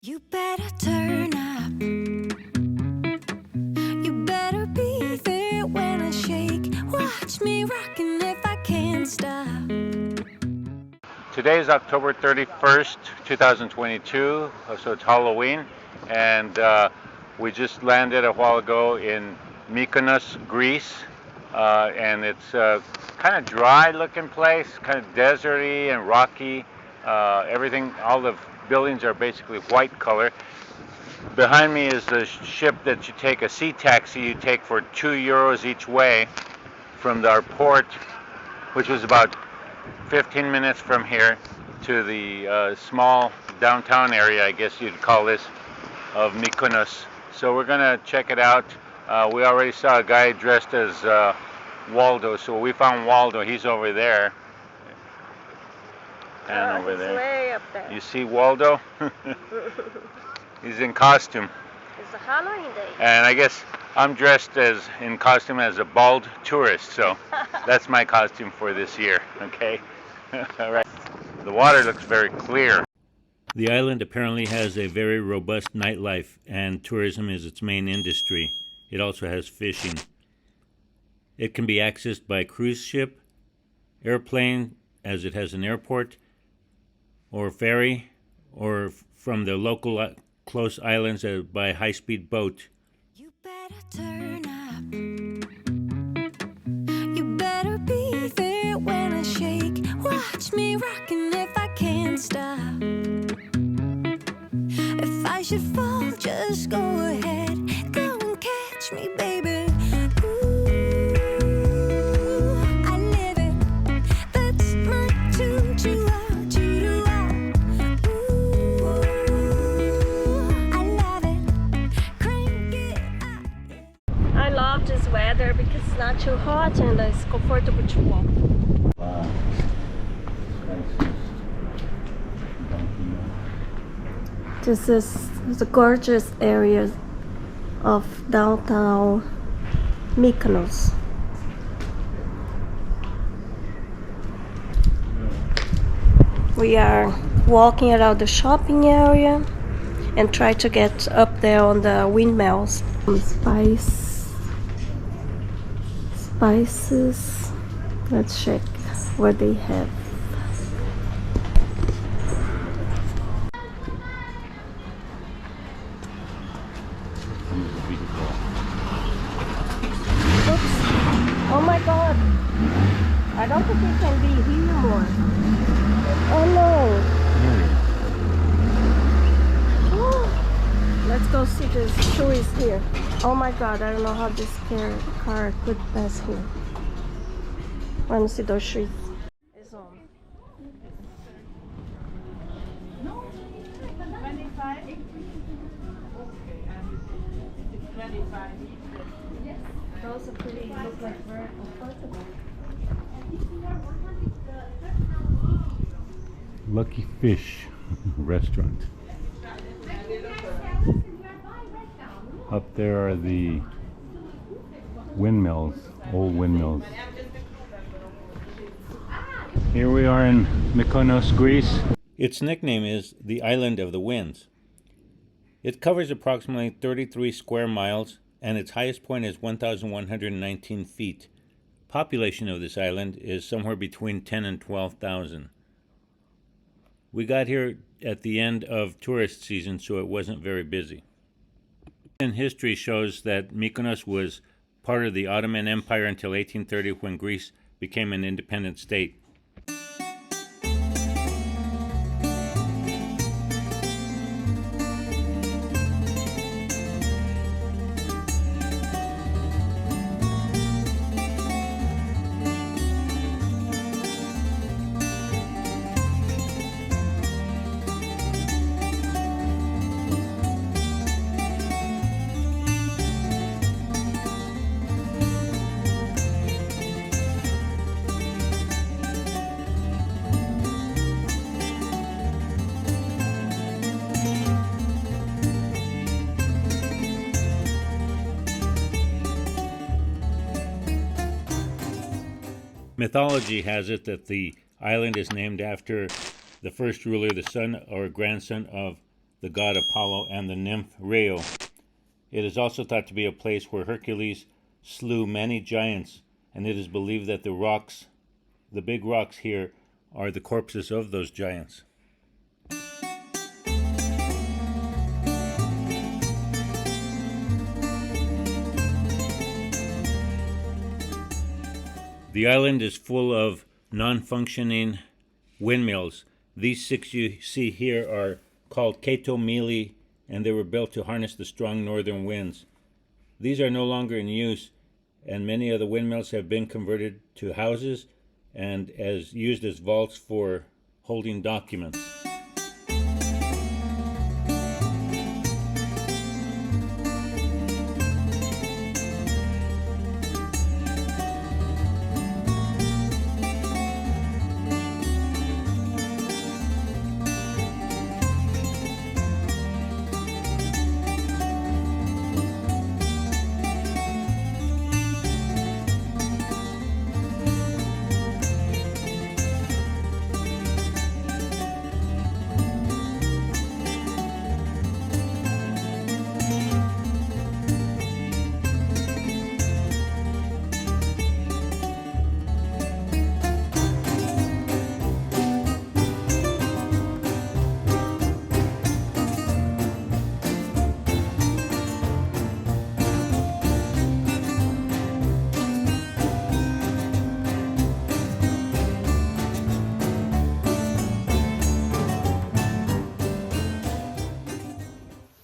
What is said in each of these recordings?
You better turn up. You better be there when I shake. Watch me rockin' if I can't stop. Today is October 31st, 2022, so it's Halloween, and we just landed a while ago in Mykonos, Greece, and it's kind of dry looking place, kind of deserty and rocky. Everything, all the buildings are basically white color. Behind me is the ship that you take, a sea taxi you take for €2 each way from our port, which was about 15 minutes from here to the small downtown area, I guess you'd call this, of Mykonos. So we're gonna check it out. We already saw a guy dressed as Waldo, so we found Waldo. He's over there. And over there. Way up there. You see Waldo? He's in costume. It's a Halloween day. And I guess I'm dressed in costume as a bald tourist, so that's my costume for this year, okay? All right. The water looks very clear. The island apparently has a very robust nightlife, and tourism is its main industry. It also has fishing. It can be accessed by cruise ship, airplane, as it has an airport, or ferry, or from the local close islands by high-speed boat. You better turn up. You better be there when I shake. Watch me rockin' if I can't stop. If I should fall, just go ahead. Go and catch me, baby. This weather because it's not too hot and it's comfortable to walk. Wow. This is the gorgeous area of downtown Mykonos. We are walking around the shopping area and try to get up there on the windmills. Spices. Let's check what they have. Oops. Oh my god. I don't think it can be here more. Oh no. Let's go see this tourist here. Oh my god, I don't know how this car could pass here. Let me see those shoes. It's on. Those are pretty, look like very comfortable. Lucky Fish restaurant. Up there are the windmills, old windmills. Here we are in Mykonos, Greece. Its nickname is the Island of the Winds. It covers approximately 33 square miles, and its highest point is 1,119 feet. Population of this island is somewhere between 10 and 12,000. We got here at the end of tourist season, so it wasn't very busy. In history shows that Mykonos was part of the Ottoman Empire until 1830, when Greece became an independent state. Mythology has it that the island is named after the first ruler, the son or grandson of the god Apollo, and the nymph Rheo. It is also thought to be a place where Hercules slew many giants, and it is believed that the big rocks here, are the corpses of those giants. The island is full of non-functioning windmills. These 6 you see here are called Ketomili, and they were built to harness the strong northern winds. These are no longer in use, and many of the windmills have been converted to houses and used as vaults for holding documents.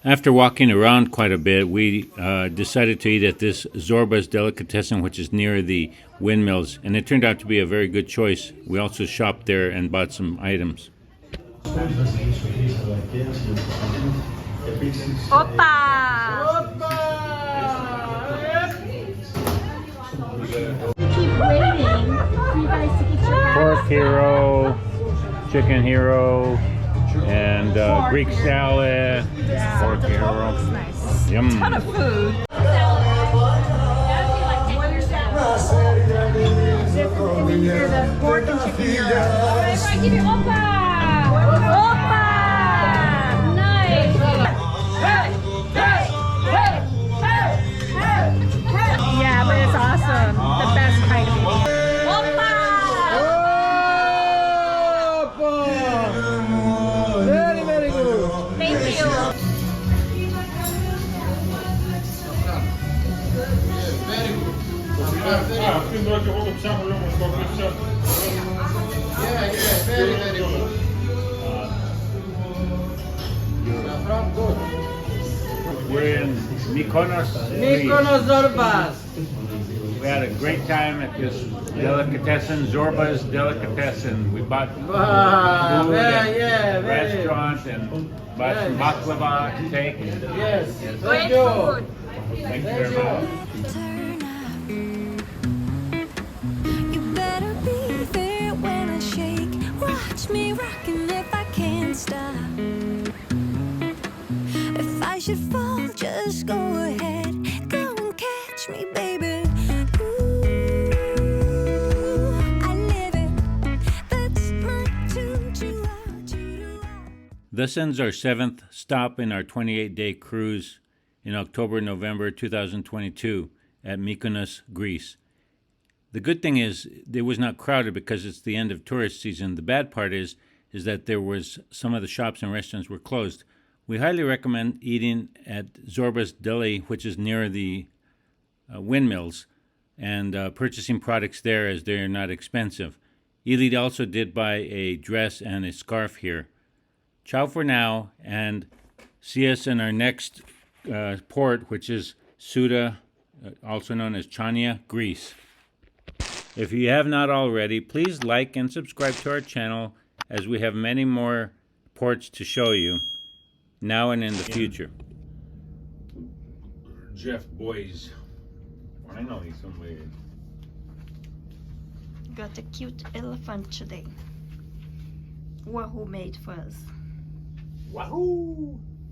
After walking around quite a bit, we decided to eat at this Zorba's Delicatessen, which is near the windmills, and it turned out to be a very good choice. We also shopped there and bought some items. Pork hero, chicken hero, and Greek salad, pork hero. Yum. Ton of food. The pork and chicken hero. Opa! Nice. Yeah, but it's awesome. The best kind of meat. We're in Mykonos. Mykonos Zorbas. We had a great time at this delicatessen, Zorba's Delicatessen. We bought food at restaurant and bought some baklava to take. Yes. Great food. Thank you very much. Turn up. You better be there when I shake. Watch me rocking if I can't stop. If I should fall, just go ahead. Go and catch me, baby. Ooh, I live it. That's my tune to This ends our 7th stop in our 28-day cruise in October-November 2022 at Mykonos, Greece. The good thing is it was not crowded because it's the end of tourist season. The bad part is that there was some of the shops and restaurants were closed. We highly recommend eating at Zorba's Deli, which is near the windmills, and purchasing products there as they're not expensive. Elid also did buy a dress and a scarf here. Ciao for now, and see us in our next port, which is Souda, also known as Chania, Greece. If you have not already, please like and subscribe to our channel, as we have many more ports to show you, now and in the future. Jeff Boys. I know he's somewhere. Got a cute elephant today. Wahoo made for us. Wahoo!